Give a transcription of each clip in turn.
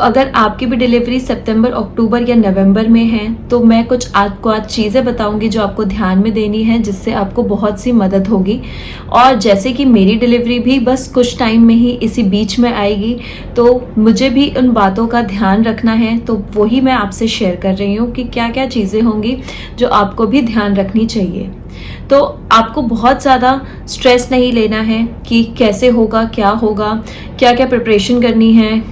अगर आपकी भी डिलीवरी सितंबर, अक्टूबर या नवंबर में है तो मैं कुछ आपको आज चीज़ें बताऊंगी जो आपको ध्यान में देनी है, जिससे आपको बहुत सी मदद होगी। और जैसे कि मेरी डिलीवरी भी बस कुछ टाइम में ही इसी बीच में आएगी, तो मुझे भी उन बातों का ध्यान रखना है, तो वही मैं आपसे शेयर कर रही हूँ कि क्या क्या चीज़ें होंगी जो आपको भी ध्यान रखनी चाहिए। तो आपको बहुत ज़्यादा स्ट्रेस नहीं लेना है कि कैसे होगा, क्या होगा, क्या क्या प्रिपरेशन करनी है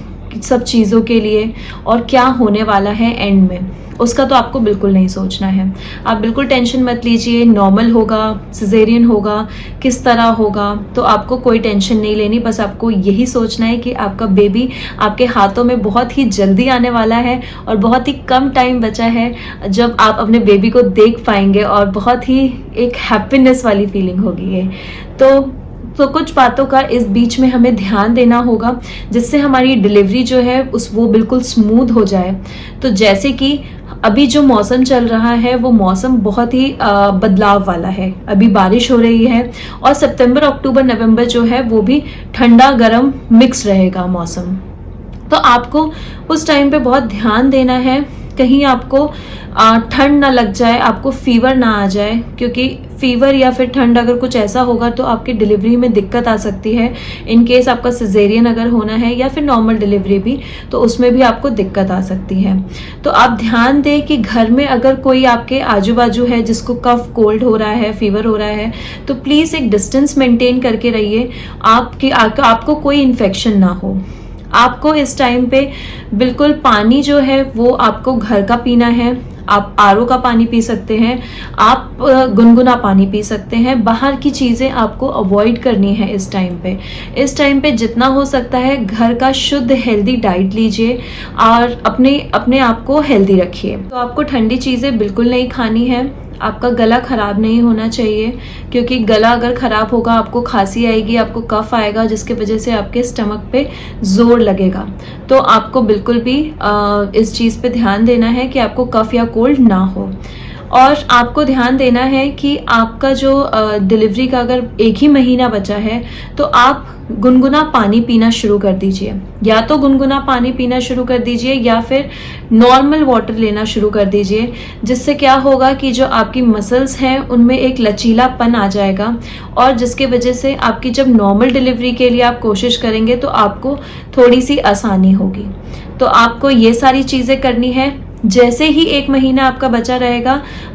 सब चीज़ों के लिए और क्या होने वाला है एंड में, उसका तो आपको बिल्कुल नहीं सोचना है। आप बिल्कुल टेंशन मत लीजिए, नॉर्मल होगा, सिजेरियन होगा, किस तरह होगा, तो आपको कोई टेंशन नहीं लेनी। बस आपको यही सोचना है कि आपका बेबी आपके हाथों में बहुत ही जल्दी आने वाला है और बहुत ही कम टाइम बचा है जब आप अपने बेबी को देख पाएंगे और बहुत ही एक हैप्पीनेस वाली फीलिंग होगी ये। तो कुछ बातों का इस बीच में हमें ध्यान देना होगा जिससे हमारी डिलीवरी जो है वो बिल्कुल स्मूथ हो जाए। तो जैसे कि अभी जो मौसम चल रहा है वो मौसम बहुत ही बदलाव वाला है। अभी बारिश हो रही है और सितंबर, अक्टूबर, नवंबर जो है वो भी ठंडा गर्म मिक्स रहेगा मौसम। तो आपको उस टाइम पे बहुत ध्यान देना है, कहीं आपको ठंड ना लग जाए, आपको फीवर ना आ जाए, क्योंकि फीवर या फिर ठंड अगर कुछ ऐसा होगा तो आपकी डिलीवरी में दिक्कत आ सकती है। इन केस आपका सिजेरियन अगर होना है या फिर नॉर्मल डिलीवरी भी, तो उसमें भी आपको दिक्कत आ सकती है। तो आप ध्यान दें कि घर में अगर कोई आपके आजू बाजू है जिसको कफ कोल्ड हो रहा है, फीवर हो रहा है, तो प्लीज़ एक डिस्टेंस मेंटेन करके रहिए, आपको कोई इन्फेक्शन ना हो। आपको इस टाइम पे बिल्कुल पानी जो है वो आपको घर का पीना है। आप आरओ का पानी पी सकते हैं, आप गुनगुना पानी पी सकते हैं। बाहर की चीज़ें आपको अवॉइड करनी है इस टाइम पे। इस टाइम पे जितना हो सकता है घर का शुद्ध हेल्दी डाइट लीजिए और अपने आप को हेल्दी रखिए। तो आपको ठंडी चीज़ें बिल्कुल नहीं खानी है। आपका गला खराब नहीं होना चाहिए, क्योंकि गला अगर खराब होगा आपको खांसी आएगी, आपको कफ आएगा, जिसकी वजह से आपके स्टमक पे जोर लगेगा। तो आपको बिल्कुल भी इस चीज़ पे ध्यान देना है कि आपको कफ या कोल्ड ना हो। और आपको ध्यान देना है कि आपका जो डिलीवरी का अगर 1 ही महीना बचा है तो आप गुनगुना पानी पीना शुरू कर दीजिए। या तो गुनगुना पानी पीना शुरू कर दीजिए या फिर नॉर्मल वाटर लेना शुरू कर दीजिए, जिससे क्या होगा कि जो आपकी मसल्स हैं उनमें एक लचीलापन आ जाएगा और जिसके वजह से आपकी जब नॉर्मल डिलीवरी के लिए आप कोशिश करेंगे तो आपको थोड़ी सी आसानी होगी। तो आपको ये सारी चीज़ें करनी है। जैसे ही 1 महीना आपका बचा रहेगा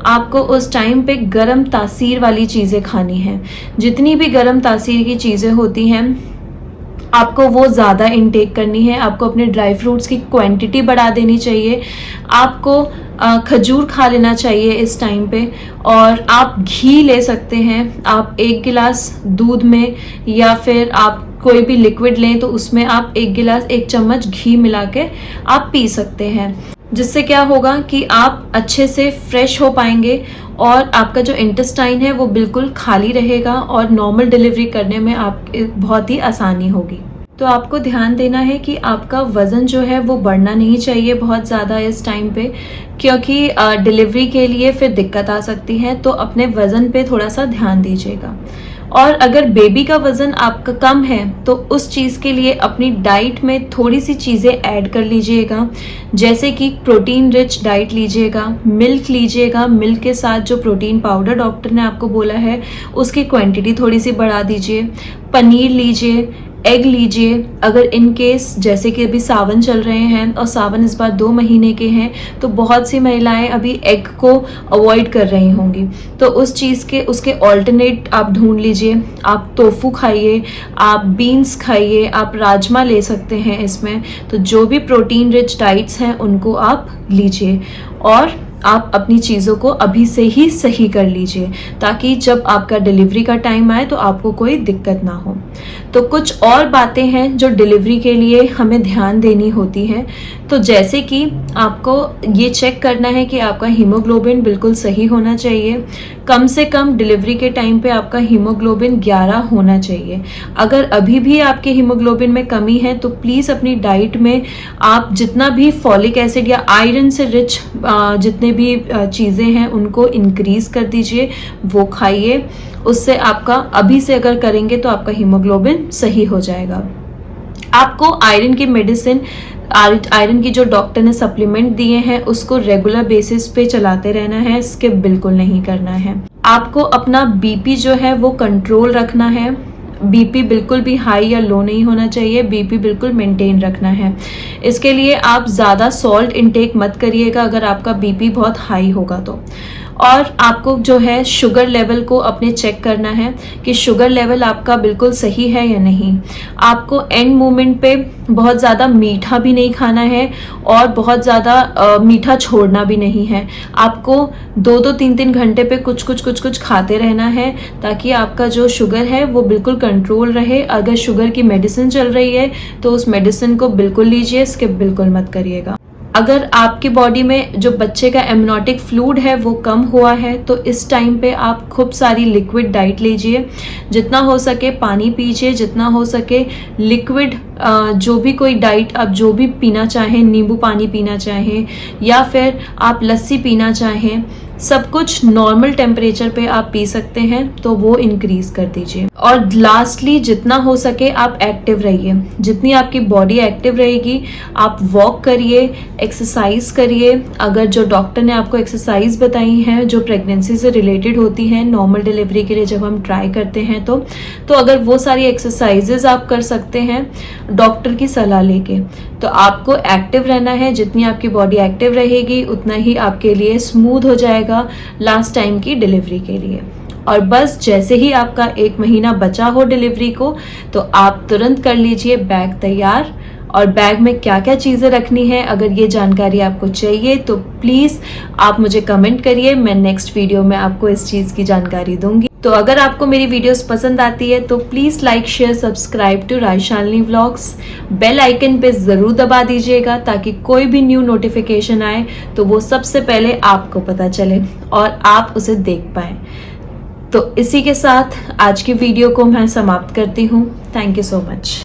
आपको उस टाइम पे गरम तासीर वाली चीज़ें खानी है। जितनी भी गरम तासीर की चीज़ें होती हैं आपको वो ज़्यादा इनटेक करनी है। आपको अपने ड्राई फ्रूट्स की क्वांटिटी बढ़ा देनी चाहिए। आपको खजूर खा लेना चाहिए इस टाइम पे। और आप घी ले सकते हैं। आप 1 गिलास दूध में या फिर आप कोई भी लिक्विड लें तो उसमें आप 1 चम्मच घी मिला के आप पी सकते हैं, जिससे क्या होगा कि आप अच्छे से फ्रेश हो पाएंगे और आपका जो इंटेस्टाइन है वो बिल्कुल खाली रहेगा और नॉर्मल डिलीवरी करने में आप बहुत ही आसानी होगी। तो आपको ध्यान देना है कि आपका वज़न जो है वो बढ़ना नहीं चाहिए बहुत ज़्यादा इस टाइम पे, क्योंकि डिलीवरी के लिए फिर दिक्कत आ सकती है। तो अपने वज़न पे थोड़ा सा ध्यान दीजिएगा। और अगर बेबी का वज़न आपका कम है तो उस चीज़ के लिए अपनी डाइट में थोड़ी सी चीज़ें ऐड कर लीजिएगा, जैसे कि प्रोटीन रिच डाइट लीजिएगा, मिल्क लीजिएगा। मिल्क के साथ जो प्रोटीन पाउडर डॉक्टर ने आपको बोला है उसकी क्वांटिटी थोड़ी सी बढ़ा दीजिए। पनीर लीजिए, एग लीजिए। अगर इन केस जैसे कि अभी सावन चल रहे हैं और सावन इस बार 2 महीने के हैं, तो बहुत सी महिलाएं अभी एग को अवॉइड कर रही होंगी, तो उस चीज़ के उसके ऑल्टरनेट आप ढूंढ लीजिए। आप टोफू खाइए, आप बीन्स खाइए, आप राजमा ले सकते हैं इसमें। तो जो भी प्रोटीन रिच डाइट्स हैं उनको आप लीजिए और आप अपनी चीज़ों को अभी से ही सही कर लीजिए, ताकि जब आपका डिलीवरी का टाइम आए तो आपको कोई दिक्कत ना हो। तो कुछ और बातें हैं जो डिलीवरी के लिए हमें ध्यान देनी होती है। तो जैसे कि आपको ये चेक करना है कि आपका हीमोग्लोबिन बिल्कुल सही होना चाहिए। कम से कम डिलीवरी के टाइम पे आपका हीमोग्लोबिन 11 होना चाहिए। अगर अभी भी आपके हीमोग्लोबिन में कमी है तो प्लीज़ अपनी डाइट में आप जितना भी फॉलिक एसिड या आयरन से रिच जितने भी चीज़ें हैं उनको इंक्रीज कर दीजिए, वो खाइए। उससे आपका अभी से अगर करेंगे तो आपका हीमोग्लोबिन सही हो जाएगा। आपको आयरन की मेडिसिन आयरन की जो डॉक्टर ने सप्लीमेंट दिए हैं उसको रेगुलर बेसिस पे चलाते रहना है, स्किप बिल्कुल नहीं करना है। आपको अपना बीपी जो है वो कंट्रोल रखना है। बीपी बिल्कुल भी हाई या लो नहीं होना चाहिए, बीपी बिल्कुल मेंटेन रखना है। इसके लिए आप ज़्यादा सॉल्ट इनटेक मत करिएगा अगर आपका बीपी बहुत हाई होगा तो। और आपको जो है शुगर लेवल को अपने चेक करना है कि शुगर लेवल आपका बिल्कुल सही है या नहीं। आपको एंड मोमेंट पे बहुत ज़्यादा मीठा भी नहीं खाना है और बहुत ज़्यादा मीठा छोड़ना भी नहीं है। आपको 2-2, 3-3 घंटे पे कुछ खाते रहना है ताकि आपका जो शुगर है वो बिल्कुल कंट्रोल रहे। अगर शुगर की मेडिसिन चल रही है तो उस मेडिसिन को बिल्कुल लीजिए, स्किप बिल्कुल मत करिएगा। अगर आपकी बॉडी में जो बच्चे का एमनोटिक फ्लूइड है वो कम हुआ है तो इस टाइम पे आप खूब सारी लिक्विड डाइट लीजिए, जितना हो सके पानी पीजिए, जितना हो सके लिक्विड जो भी कोई डाइट आप जो भी पीना चाहें, नींबू पानी पीना चाहें या फिर आप लस्सी पीना चाहें, सब कुछ नॉर्मल टेम्परेचर पे आप पी सकते हैं तो वो इंक्रीज कर दीजिए। और लास्टली जितना हो सके आप एक्टिव रहिए, जितनी आपकी बॉडी एक्टिव रहेगी आप वॉक करिए, एक्सरसाइज करिए। अगर जो डॉक्टर ने आपको एक्सरसाइज बताई हैं जो प्रेगनेंसी से रिलेटेड होती हैं नॉर्मल डिलीवरी के लिए जब हम ट्राई करते हैं तो अगर वो सारी एक्सरसाइजेज आप कर सकते हैं डॉक्टर की सलाह लेके, तो आपको एक्टिव रहना है। जितनी आपकी बॉडी एक्टिव रहेगी उतना ही आपके लिए स्मूथ हो जाएगा लास्ट टाइम की डिलीवरी के लिए। और बस जैसे ही आपका 1 महीना बचा हो डिलीवरी को तो आप तुरंत कर लीजिए बैग तैयार। और बैग में क्या क्या चीज़ें रखनी है, अगर ये जानकारी आपको चाहिए तो प्लीज़ आप मुझे कमेंट करिए, मैं नेक्स्ट वीडियो में आपको इस चीज़ की जानकारी दूंगी। तो अगर आपको मेरी वीडियोस पसंद आती है तो please like share subscribe to Rajshalini vlogs. Bell icon पे ज़रूर दबा दीजिएगा ताकि कोई भी न्यू नोटिफिकेशन आए तो वो सबसे पहले आपको पता चले और आप उसे देख पाएँ। तो इसी के साथ आज की वीडियो को मैं समाप्त करती हूँ। Thank you so much.